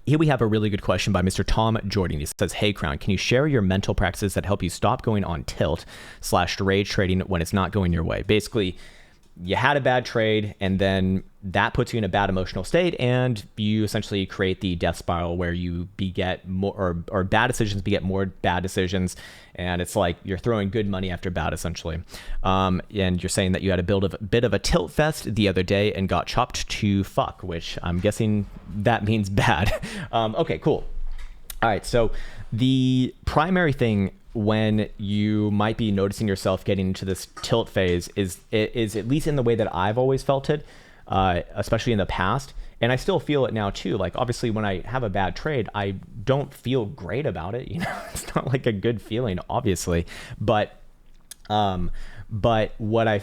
Here we have a really good question by Mr. Tom Jordan. He says, hey, Krown, can you share your mental practices that help you stop going on tilt / rage trading when it's not going your way? Basically, you had a bad trade and then that puts you in a bad emotional state and you essentially create the death spiral where you beget more or bad decisions beget more bad decisions. And it's like you're throwing good money after bad, essentially. And you're saying that you had a bit of a tilt fest the other day and got chopped to fuck, which I'm guessing that means bad. Okay, cool. All right. So the primary thing when you might be noticing yourself getting into this tilt phase is at least in the way that I've always felt it, especially in the past. And I still feel it now too. Like obviously when I have a bad trade, I don't feel great about it. You know, it's not like a good feeling, obviously, but what I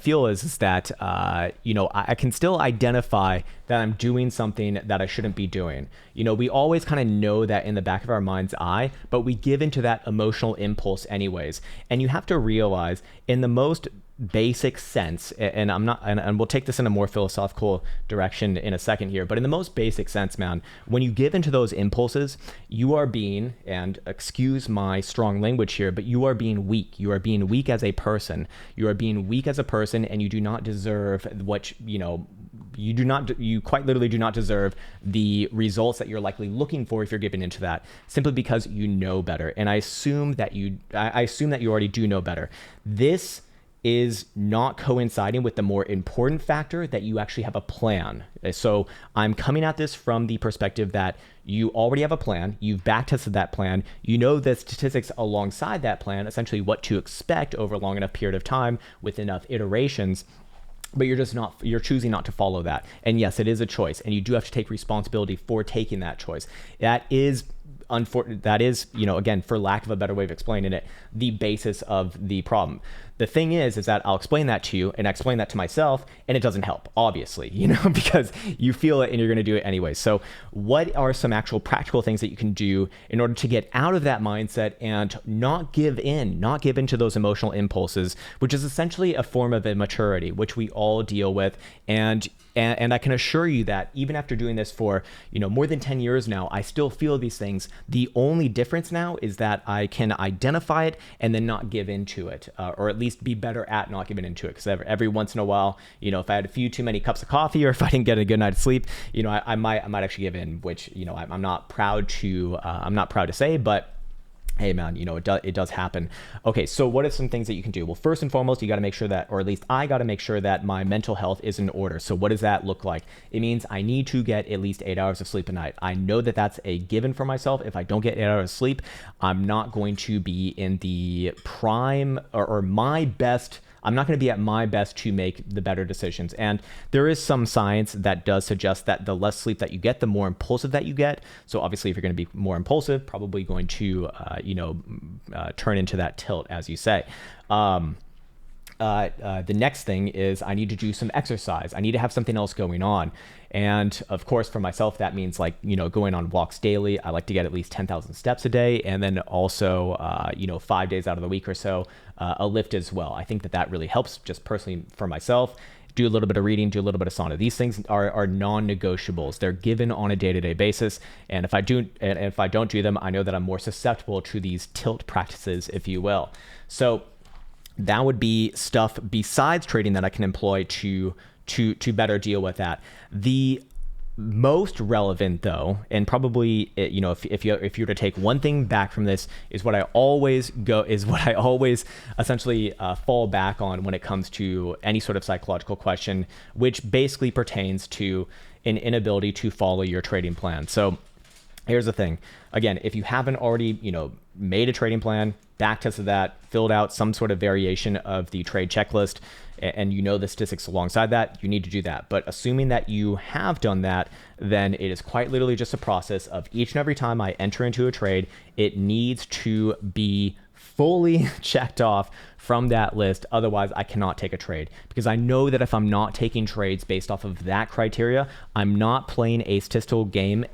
feel is that, I can still identify that I'm doing something that I shouldn't be doing. You know, we always kind of know that in the back of our mind's eye, but we give into that emotional impulse anyways. And you have to realize in the most basic sense, and and we'll take this in a more philosophical direction in a second here, but in the most basic sense, man, when you give into those impulses, you are being, and excuse my strong language here, but you are being weak. You are being weak as a person. You are being weak as a person, and you do not deserve what, you quite literally do not deserve the results that you're likely looking for if you're giving into that, simply because you know better. And I assume that you already do know better. This is not coinciding with the more important factor that you actually have a plan. So I'm coming at this from the perspective that you already have a plan, you've backtested that plan, you know the statistics alongside that plan, essentially what to expect over a long enough period of time with enough iterations, but you're choosing not to follow that. And yes, it is a choice, and you do have to take responsibility for taking that choice. That is, again, for lack of a better way of explaining it, the basis of the problem. The thing is that I'll explain that to you and I explain that to myself, and it doesn't help, obviously, because you feel it and you're going to do it anyway. So what are some actual practical things that you can do in order to get out of that mindset and not give into those emotional impulses, which is essentially a form of immaturity, which we all deal with. And I can assure you that even after doing this for, more than 10 years now, I still feel these things. The only difference now is that I can identify it and then not give into it, or at least be better at not giving into it. Because every once in a while, if I had a few too many cups of coffee or if I didn't get a good night's sleep, I might actually give in, which, I'm not proud to say, but hey man, it does happen. Okay, so what are some things that you can do? Well, first and foremost, you got to make sure that, or at least I got to make sure that my mental health is in order. So what does that look like? It means I need to get at least 8 hours of sleep a night. I know that that's a given for myself. If I don't get 8 hours of sleep, I'm not going to be in the prime or my best. I'm not going to be at my best to make the better decisions. And there is some science that does suggest that the less sleep that you get, the more impulsive that you get. So obviously, if you're going to be more impulsive, probably going to, turn into that tilt, as you say. The next thing is I need to do some exercise. I need to have something else going on. And of course, for myself, that means going on walks daily. I like to get at least 10,000 steps a day. And then also, 5 days out of the week or so, a lift as well. I think that really helps just personally for myself. Do a little bit of reading, do a little bit of sauna. These things are non-negotiables. They're given on a day-to-day basis. And if I don't do them, I know that I'm more susceptible to these tilt practices, if you will. So that would be stuff besides trading that I can employ to better deal with that. The most relevant though, and probably, if you were to take one thing back from this, is what I always essentially fall back on when it comes to any sort of psychological question, which basically pertains to an inability to follow your trading plan. So here's the thing. Again, if you haven't already, made a trading plan, backtested that, filled out some sort of variation of the trade checklist, and the statistics alongside that, you need to do that. But assuming that you have done that, then it is quite literally just a process of each and every time I enter into a trade, it needs to be fully checked off from that list. Otherwise, I cannot take a trade, because I know that if I'm not taking trades based off of that criteria, I'm not playing a statistical game,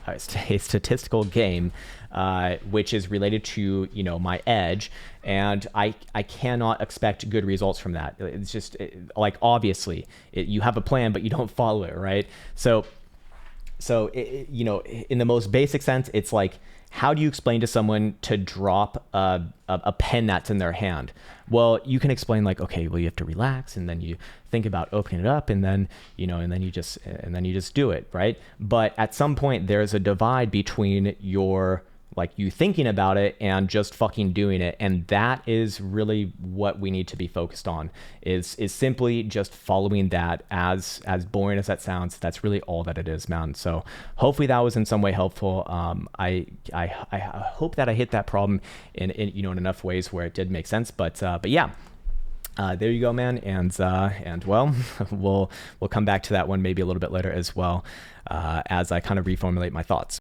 which is related to, my edge. And I cannot expect good results from that. It's just obviously you have a plan, but you don't follow it, right? So you know, in the most basic sense, it's like, how do you explain to someone to drop a pen that's in their hand? Well, you can explain like, okay, well, you have to relax, and then you think about opening it up, and then, you know, and then you just do it, right? But at some point, there's a divide between your, like, you thinking about it and just fucking doing it. And that is really what we need to be focused on, is simply just following that. As boring as that sounds, that's really all that it is, man. So hopefully that was in some way helpful. I hope that I hit that problem in you know, in enough ways where it did make sense. But yeah. There you go, man. And well, we'll come back to that one maybe a little bit later as well, as I kind of reformulate my thoughts.